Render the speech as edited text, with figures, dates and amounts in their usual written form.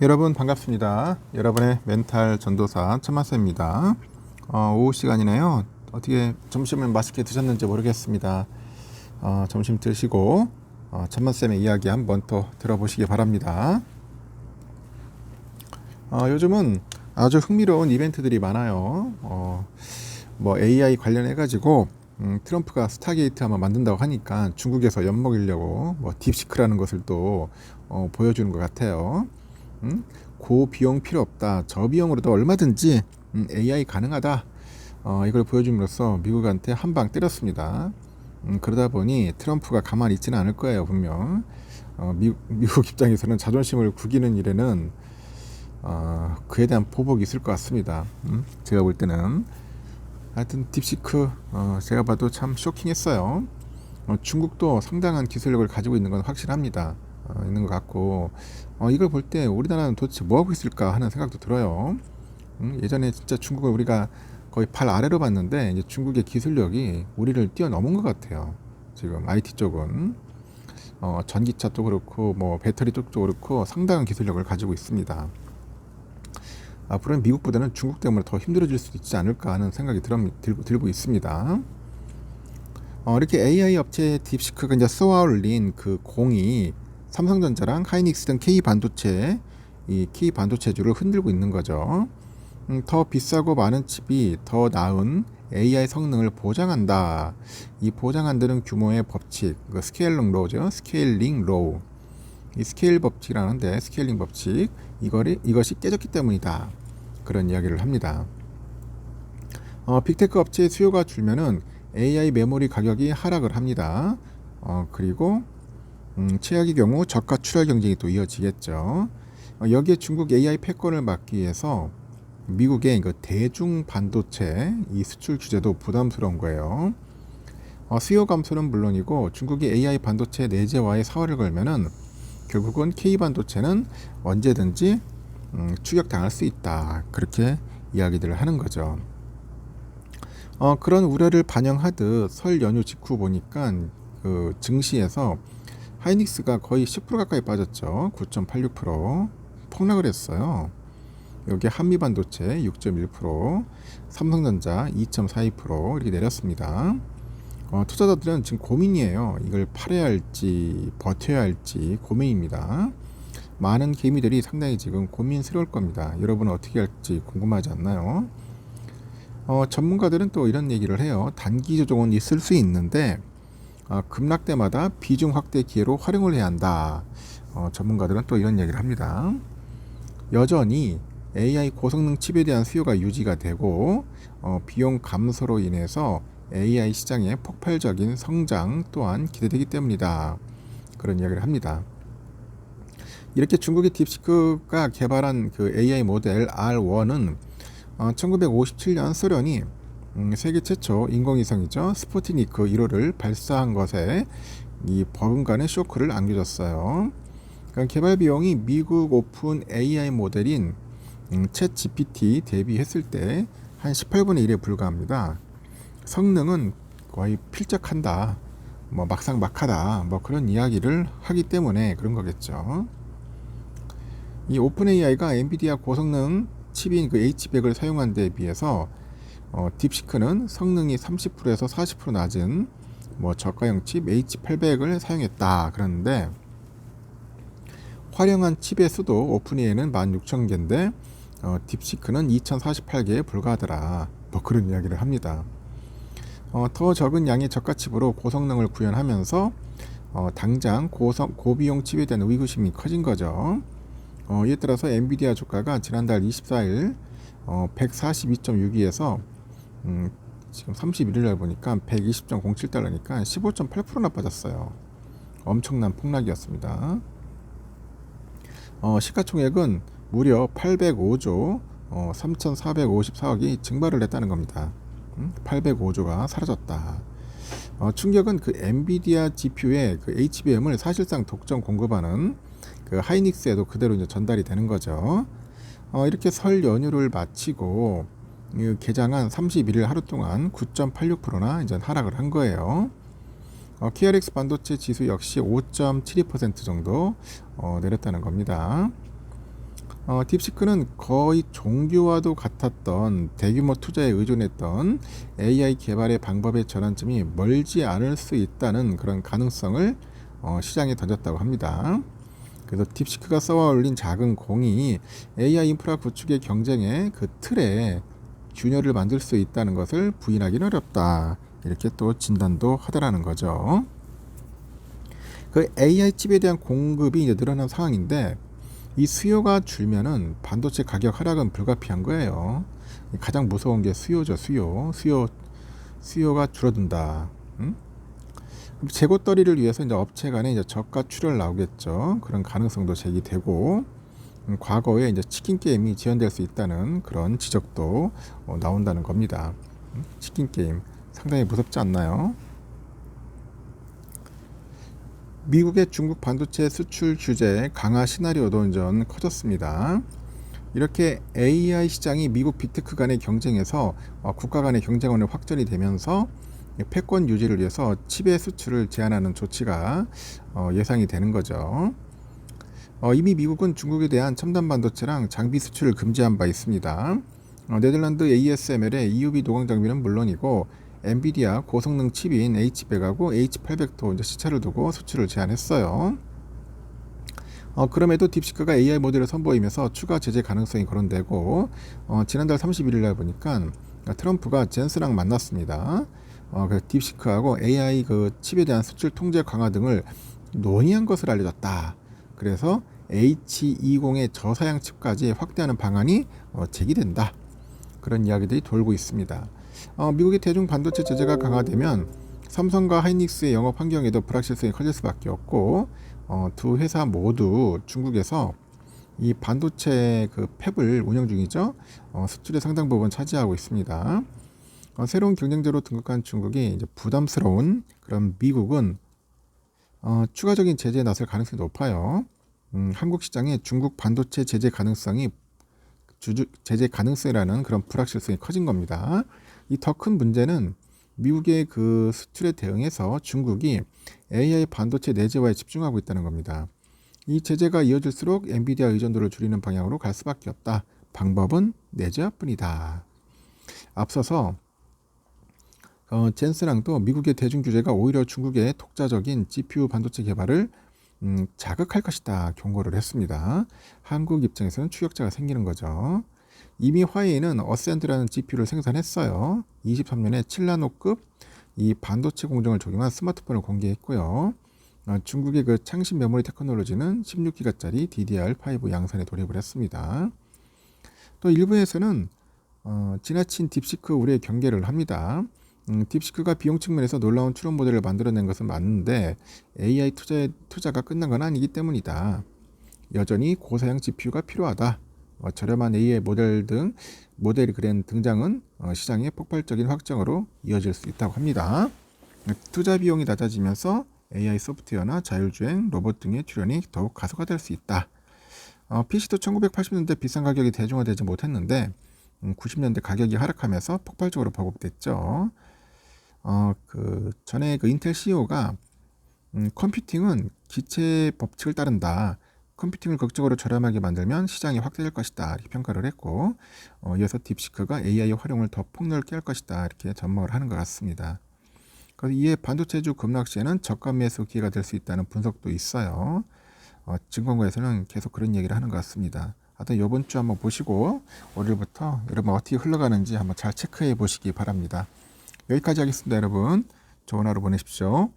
여러분 반갑습니다. 여러분의 멘탈 전도사 천만쌤입니다. 오후 시간이네요. 어떻게 점심을 맛있게 드셨는지 모르겠습니다. 점심 드시고 천만쌤의 이야기 한번 더 들어보시기 바랍니다. 요즘은 아주 흥미로운 이벤트들이 많아요. 뭐 AI 관련해 가지고 트럼프가 스타게이트 한번 만든다고 하니까 중국에서 엿먹이려고 뭐 딥시크라는 것을 또 보여주는 것 같아요. 고비용 필요 없다. 저비용으로도 얼마든지 AI 가능하다. 이걸 보여줌으로써 미국한테 한 방 때렸습니다. 그러다 보니 트럼프가 가만히 있지는 않을 거예요, 분명. 미국 입장에서는 자존심을 구기는 일에는 그에 대한 보복이 있을 것 같습니다. 제가 볼 때는 하여튼 딥시크 제가 봐도 참 쇼킹했어요. 중국도 상당한 기술력을 가지고 있는 건 확실합니다. 있는 것 같고 이걸 볼 때 우리나라는 도대체 뭐하고 있을까 하는 생각도 들어요. 예전에 진짜 중국을 우리가 거의 발 아래로 봤는데 이제 중국의 기술력이 우리를 뛰어넘은 것 같아요. 지금 IT 쪽은 전기차도 그렇고 뭐 배터리 쪽도 그렇고 상당한 기술력을 가지고 있습니다. 앞으로는 미국보다는 중국 때문에 더 힘들어질 수도 있지 않을까 하는 생각이 들고 있습니다. 이렇게 AI 업체 딥시크가 이제 쏘아올린 그 공이 삼성전자랑 하이닉스 등 K 반도체주를 흔들고 있는 거죠. 더 비싸고 많은 칩이 더 나은 AI 성능을 보장한다. 이 보장한다는 규모의 법칙, 그 스케일링 로우죠. 스케일링 로우. 이 스케일 법칙이라는데 스케일링 법칙 이것이 깨졌기 때문이다. 그런 이야기를 합니다. 빅테크 업체의 수요가 줄면은 AI 메모리 가격이 하락을 합니다. 그리고 최악의 경우 저가 출하 경쟁이 또 이어지겠죠. 여기에 중국 AI 패권을 막기 위해서 미국의 그 대중 반도체 이 수출 규제도 부담스러운 거예요. 수요 감소는 물론이고 중국이 AI 반도체 내재화에 사활을 걸면은 결국은 K 반도체는 언제든지 추격당할 수 있다. 그렇게 이야기들을 하는 거죠. 그런 우려를 반영하듯 설 연휴 직후 보니까 그 증시에서 하이닉스가 거의 10% 가까이 빠졌죠. 9.86% 폭락을 했어요. 여기 한미반도체 6.1%, 삼성전자 2.42% 이렇게 내렸습니다. 투자자들은 지금 고민이에요. 이걸 팔아야 할지 버텨야 할지 고민입니다. 많은 개미들이 상당히 지금 고민스러울 겁니다. 여러분은 어떻게 할지 궁금하지 않나요? 전문가들은 또 이런 얘기를 해요. 단기 조정은 있을 수 있는데 급락 때마다 비중 확대 기회로 활용을 해야 한다. 전문가들은 또 이런 얘기를 합니다. 여전히 AI 고성능 칩에 대한 수요가 유지가 되고 비용 감소로 인해서 AI 시장의 폭발적인 성장 또한 기대되기 때문이다. 그런 이야기를 합니다. 이렇게 중국의 딥시크가 개발한 그 AI 모델 R1은 1957년 소련이 세계 최초 인공위성이죠. 스푸트니크 1호를 발사한 것에 이 버금가는 쇼크를 안겨줬어요. 그러니까 개발 비용이 미국 오픈 AI 모델인 챗 GPT 대비했을 때 한 18분의 1에 불과합니다. 성능은 거의 필적한다. 뭐 막상막하다. 뭐 그런 이야기를 하기 때문에 그런 거겠죠. 이 오픈 AI가 엔비디아 고성능 칩인 그 H100을 사용한 데에 비해서 딥시크는 성능이 30%에서 40% 낮은 뭐 저가형 칩 H800을 사용했다. 그러는데 활용한 칩의 수도 오픈AI는 16,000개인데 딥시크는 2,048개에 불과하더라. 뭐 그런 이야기를 합니다. 더 적은 양의 저가 칩으로 고성능을 구현하면서 당장 고비용 칩에 대한 의구심이 커진 거죠. 이에 따라서 엔비디아 주가가 지난달 24일 142.62에서 지금 31일날 보니까 120.07달러니까 15.8%나 빠졌어요. 엄청난 폭락이었습니다. 시가총액은 무려 805조 3,454억이 증발을 했다는 겁니다. 805조가 사라졌다. 충격은 그 엔비디아 GPU의 그 HBM을 사실상 독점 공급하는 그 하이닉스에도 그대로 이제 전달이 되는 거죠. 이렇게 설 연휴를 마치고 개장한 31일 하루 동안 9.86%나 이제 하락을 한 거예요. KRX 반도체 지수 역시 5.72% 정도 내렸다는 겁니다. 딥시크는 거의 종교와도 같았던 대규모 투자에 의존했던 AI 개발의 방법의 전환점이 멀지 않을 수 있다는 그런 가능성을 시장에 던졌다고 합니다. 그래서 딥시크가 쏘아 올린 작은 공이 AI 인프라 구축의 경쟁의 그 틀에 균열을 만들 수 있다는 것을 부인하기는 어렵다. 이렇게 또 진단도 하더라는 거죠. 그 AI 칩에 대한 공급이 이제 늘어난 상황인데 이 수요가 줄면은 반도체 가격 하락은 불가피한 거예요. 가장 무서운 게 수요죠. 수요가 줄어든다. 재고떨이를 위해서 이제 업체 간에 이제 저가 출혈 나오겠죠. 그런 가능성도 제기되고 과거에 이제 치킨 게임이 지연될 수 있다는 그런 지적도 나온다는 겁니다. 치킨 게임 상당히 무섭지 않나요? 미국의 중국 반도체 수출 규제 강화 시나리오도 전 커졌습니다. 이렇게 AI 시장이 미국 빅테크 간의 경쟁에서 국가 간의 경쟁원을 확전이 되면서 패권 유지를 위해서 칩의 수출을 제한하는 조치가 예상이 되는 거죠. 이미 미국은 중국에 대한 첨단 반도체랑 장비 수출을 금지한 바 있습니다. 네덜란드 ASML의 EUV 노광 장비는 물론이고 엔비디아 고성능 칩인 H100하고 H800도 이제 시차를 두고 수출을 제한했어요. 그럼에도 딥시크가 AI 모델을 선보이면서 추가 제재 가능성이 거론되고 지난달 31일 날 보니까 트럼프가 젠슨랑 만났습니다. 그 딥시크하고 AI 그 칩에 대한 수출 통제 강화 등을 논의한 것을 알려졌다. 그래서 H20의 저사양 칩까지 확대하는 방안이 제기된다. 그런 이야기들이 돌고 있습니다. 미국의 대중 반도체 제재가 강화되면 삼성과 하이닉스의 영업 환경에도 불확실성이 커질 수밖에 없고 두 회사 모두 중국에서 이 반도체 그 팹을 운영 중이죠. 수출의 상당 부분 차지하고 있습니다. 새로운 경쟁자로 등극한 중국이 이제 부담스러운 그런 미국은 추가적인 제재에 나설 가능성이 높아요. 한국 시장의 중국 반도체 제재 가능성이라는 그런 불확실성이 커진 겁니다. 이 더 큰 문제는 미국의 그 수출에 대응해서 중국이 AI 반도체 내재화에 집중하고 있다는 겁니다. 이 제재가 이어질수록 엔비디아 의존도를 줄이는 방향으로 갈 수밖에 없다. 방법은 내재화뿐이다. 앞서서 젠스랑도 미국의 대중 규제가 오히려 중국의 독자적인 GPU 반도체 개발을 자극할 것이다 경고를 했습니다. 한국 입장에서는 추격자가 생기는 거죠. 이미 화웨이는 어센드라는 GPU를 생산했어요. 23년에 7나노급 이 반도체 공정을 적용한 스마트폰을 공개했고요. 중국의 그 창신 메모리 테크놀로지는 16기가짜리 DDR5 양산에 돌입을 했습니다. 또 일부에서는 지나친 딥시크 우려의 경계를 합니다. 딥시크가 비용 측면에서 놀라운 추론 모델을 만들어낸 것은 맞는데 AI 투자가 끝난 건 아니기 때문이다. 여전히 고사양 GPU가 필요하다. 저렴한 AI 모델이 그랜 등장은 시장의 폭발적인 확장으로 이어질 수 있다고 합니다. 투자 비용이 낮아지면서 AI 소프트웨어나 자율주행, 로봇 등의 출현이 더욱 가속화될 수 있다. PC도 1980년대 비싼 가격이 대중화되지 못했는데 90년대 가격이 하락하면서 폭발적으로 보급됐죠. 전에 그 인텔 CEO가 컴퓨팅은 기체 법칙을 따른다. 컴퓨팅을 극적으로 저렴하게 만들면 시장이 확대될 것이다. 이렇게 평가를 했고 이어서 딥시크가 AI 활용을 더 폭넓게 할 것이다. 이렇게 전망을 하는 것 같습니다. 그래서 이에 반도체주 급락 시에는 저가 매수 기회가 될 수 있다는 분석도 있어요. 증권가에서는 계속 그런 얘기를 하는 것 같습니다. 하여튼 이번 주 한번 보시고 월요일부터 여러분 어떻게 흘러가는지 한번 잘 체크해 보시기 바랍니다. 여기까지 하겠습니다. 여러분 좋은 하루 보내십시오.